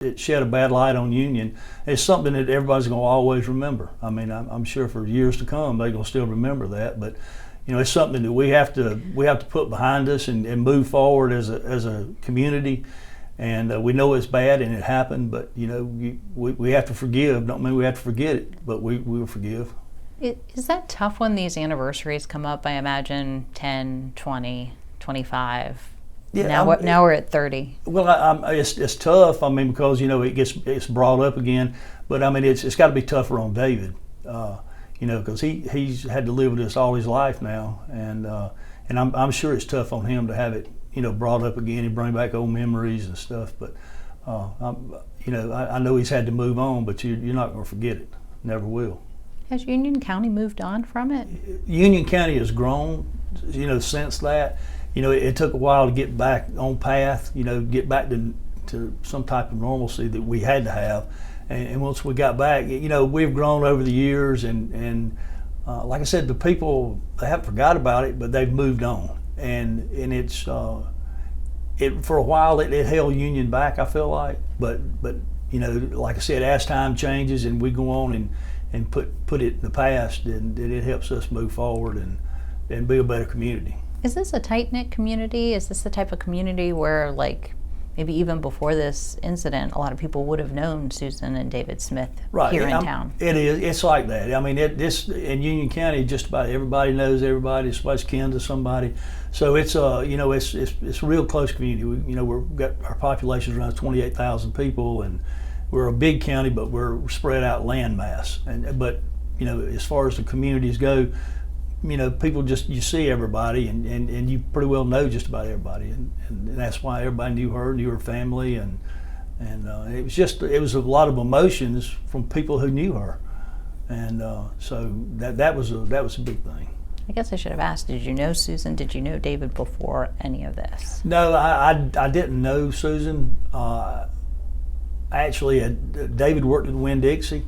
it shed a bad light on Union. It's something that everybody's going to always remember. I mean, I'm sure for years to come they're going to still remember that. But it's something that we have to put behind us and move forward as a community. And we know it's bad and it happened, but we have to forgive. Don't mean we have to forget it, but we will forgive. Is that tough when these anniversaries come up? I imagine 10, 20, 25. Yeah, now we're at 30. Well, it's tough. I mean, because it's brought up again. But I mean, it's got to be tougher on David, because he's had to live with this all his life now, and I'm sure it's tough on him to have it brought up again and bring back old memories and stuff. But I know he's had to move on, but you're not going to forget it. Never will. Has Union County moved on from it? Union County has grown, since that. It took a while to get back on path, get back to some type of normalcy that we had to have. And once we got back, we've grown over the years. And like I said, the people, they haven't forgot about it, but they've moved on. And it's, for a while, it held Union back, I feel like. But like I said, as time changes and we go on and put it in the past, and it helps us move forward and be a better community. Is this a tight-knit community? Is this the type of community where, like, maybe even before this incident, a lot of people would have known Susan and David Smith here in town? It is. It's like that. I mean, this in Union County, just about everybody knows everybody. Everybody's kin to somebody. So it's it's a real close community. We've got our population around 28,000 people, and we're a big county, but we're spread out land mass. But as far as the communities go, people you see everybody, and you pretty well know just about everybody, and that's why everybody knew her family, and it was a lot of emotions from people who knew her, and so that was a big thing. I guess I should have asked, did you know Susan? Did you know David before any of this? No, I didn't know Susan. Actually, David worked at Winn-Dixie.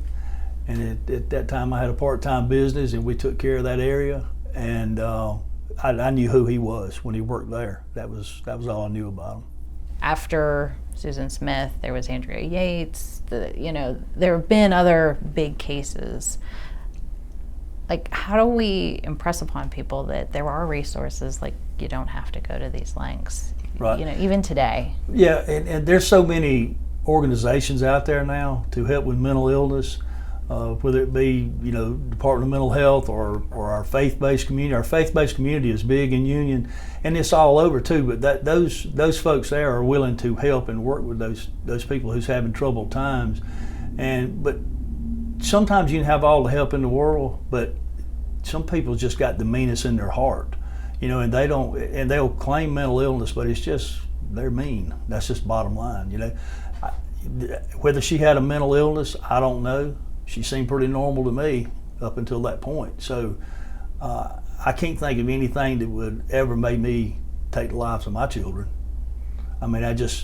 And at that time, I had a part-time business, and we took care of that area. And I knew who he was when he worked there. That was all I knew about him. After Susan Smith, there was Andrea Yates. There have been other big cases. Like, how do we impress upon people that there are resources? Like, you don't have to go to these lengths. Right. Even today. Yeah, and there's so many organizations out there now to help with mental illness. Whether it be Department of Mental Health or our faith-based community. Our faith-based community is big in Union, and it's all over too. But those folks there are willing to help and work with those people who's having troubled times. But sometimes you can have all the help in the world, but some people just got the meanness in their heart, and they'll claim mental illness, but it's just they're mean. That's just bottom line. Whether she had a mental illness, I don't know. She seemed pretty normal to me up until that point. So I can't think of anything that would ever make me take the lives of my children. I mean, I can't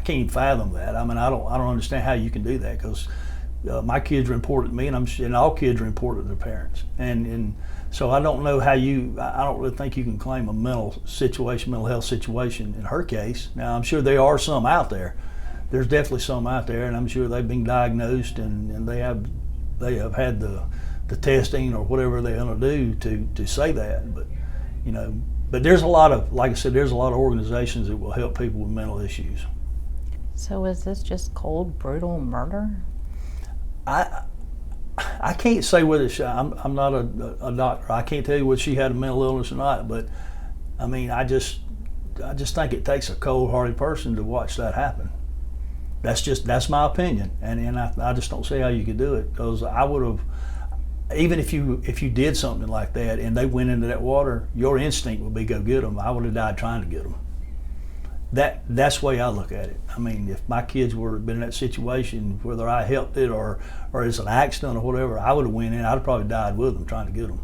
even fathom that. I mean, I don't understand how you can do that, because my kids are important to me, and all kids are important to their parents. And so I don't know how I don't really think you can claim a mental health situation in her case. Now, I'm sure there are some out there. There's definitely some out there, and I'm sure they've been diagnosed and they have had the testing or whatever they're going to do to say that. But there's a lot of, like I said, there's a lot of organizations that will help people with mental issues. So is this just cold, brutal murder? I can't say whether I'm not a doctor. I can't tell you whether she had a mental illness or not. But I mean, I just think it takes a cold-hearted person to watch that happen. That's my opinion, and I just don't see how you could do it, because I would have, even if you did something like that and they went into that water, your instinct would be go get them. I would have died trying to get them. That's the way I look at it. I mean, if my kids were been in that situation, whether I helped it or it's an accident or whatever, I would have went in. I'd have probably died with them trying to get them.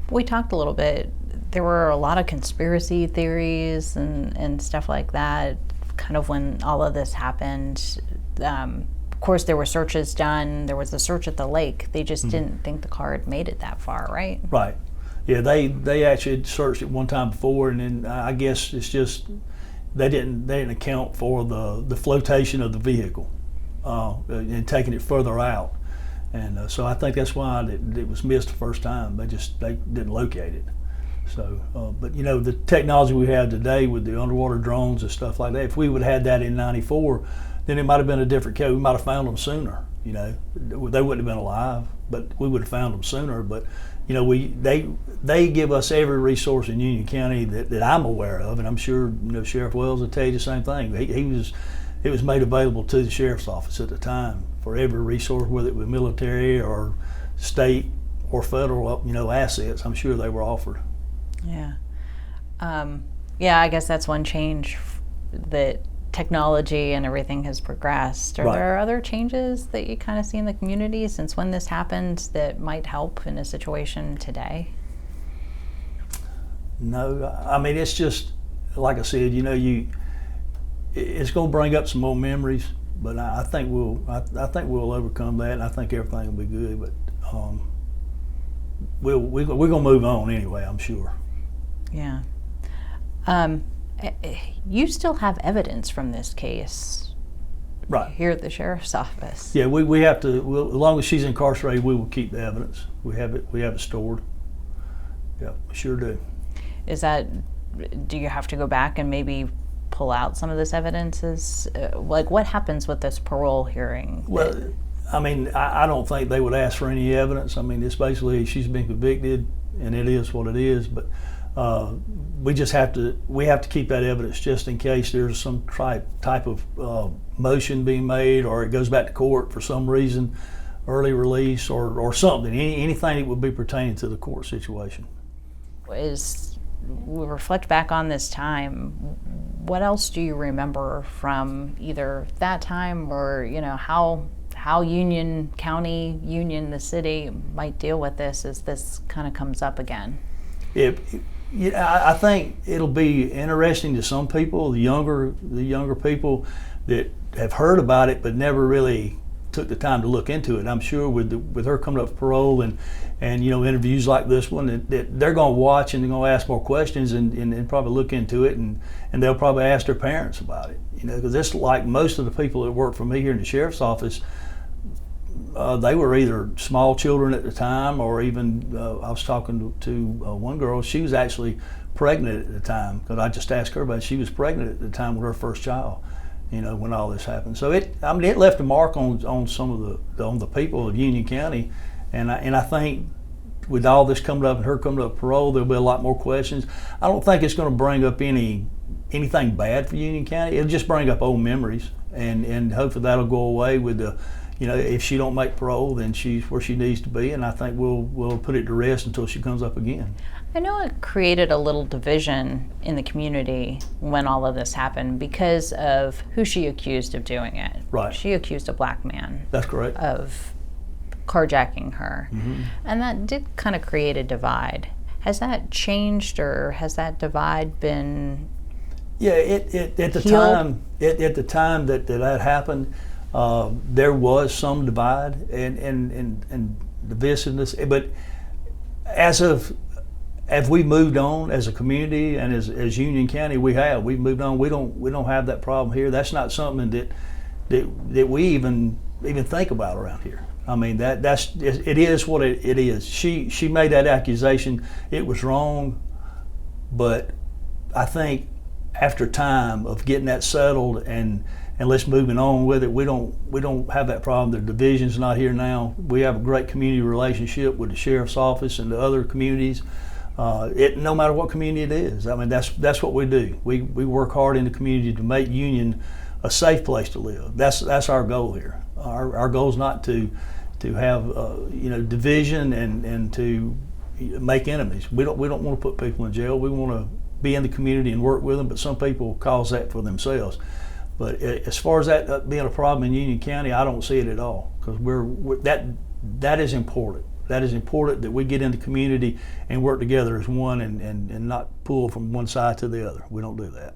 We talked a little bit. There were a lot of conspiracy theories and stuff like that. Kind of when all of this happened, of course there were searches done. There was a search at the lake. They just didn't think the car had made it that far, right? Right. Yeah, they actually searched it one time before, and then I guess it's just they didn't account for the flotation of the vehicle and taking it further out. And so I think that's why it was missed the first time. They didn't locate it. So, but you know, the technology we have today with the underwater drones and stuff like that, if we would have had that in '94, then it might have been a different case. We might have found them sooner. You know, they wouldn't have been alive, but we would have found them sooner. But you know, they give us every resource in Union County that I'm aware of, and I'm sure you know Sheriff Wells will tell you the same thing. It was made available to the sheriff's office at the time for every resource, whether it was military or state or federal, you know, assets. I'm sure they were offered. Yeah. Yeah, I guess that's one change, that technology and everything has progressed. Are there other changes that you kind of see in the community since when this happened that might help in a situation today? No, I mean, it's just, like I said, you know, it's going to bring up some more memories, but I think we'll overcome that, and I think everything will be good. But we're going to move on anyway, I'm sure. Yeah. You still have evidence from this case, here at the sheriff's office. Yeah, we have to. As long as she's incarcerated, we will keep the evidence. We have it stored. Yeah, we sure do. Do you have to go back and maybe pull out some of this evidence? Like, what happens with this parole hearing? Well, I mean, I don't think they would ask for any evidence. I mean, it's basically she's been convicted, and it is what it is. But we have to keep that evidence just in case there's some type of motion being made, or it goes back to court for some reason, early release or something. Anything that would be pertaining to the court situation. As we reflect back on this time, what else do you remember from either that time or, you know, how Union County, the city might deal with this as this kind of comes up again? I think it'll be interesting to some people, the younger people that have heard about it but never really took the time to look into it. I'm sure with her coming up for parole and you know, interviews like this one, that they're going to watch and they're going to ask more questions and probably look into it, and they'll probably ask their parents about it. You know, because it's like most of the people that work for me here in the sheriff's office, they were either small children at the time, or even I was talking to one girl. She was actually pregnant at the time, because I just asked her about it. She was pregnant at the time with her first child, you know, when all this happened. So it left a mark on some of the people of Union County, and I think with all this coming up and her coming up parole, there'll be a lot more questions. I don't think it's going to bring up anything bad for Union County. It'll just bring up old memories, and hopefully that'll go away with the. You know, if she don't make parole, then she's where she needs to be, and I think we'll put it to rest until she comes up again. I know it created a little division in the community when all of this happened because of who she accused of doing it. Right. She accused a black man. That's correct. Of carjacking her. Mm-hmm. And that did kind of create a divide. Has that changed, or has that divide been at the time that happened, there was some divide and divisiveness, but as we moved on as a community and as Union County, we've moved on. We don't have that problem here. That's not something that we even think about around here. I mean, it is what it is. She made that accusation. It was wrong, but I think after time of getting that settled and let's moving on with it, we don't have that problem. The division's not here now. We have a great community relationship with the sheriff's office and the other communities. No matter what community it is, I mean, that's what we do. We work hard in the community to make Union a safe place to live. That's our goal here. Our goal is not to have division and to make enemies. We don't want to put people in jail. We want to be in the community and work with them. But some people cause that for themselves. But as far as that being a problem in Union County, I don't see it at all, because that is important. That is important that we get in the community and work together as one and not pull from one side to the other. We don't do that.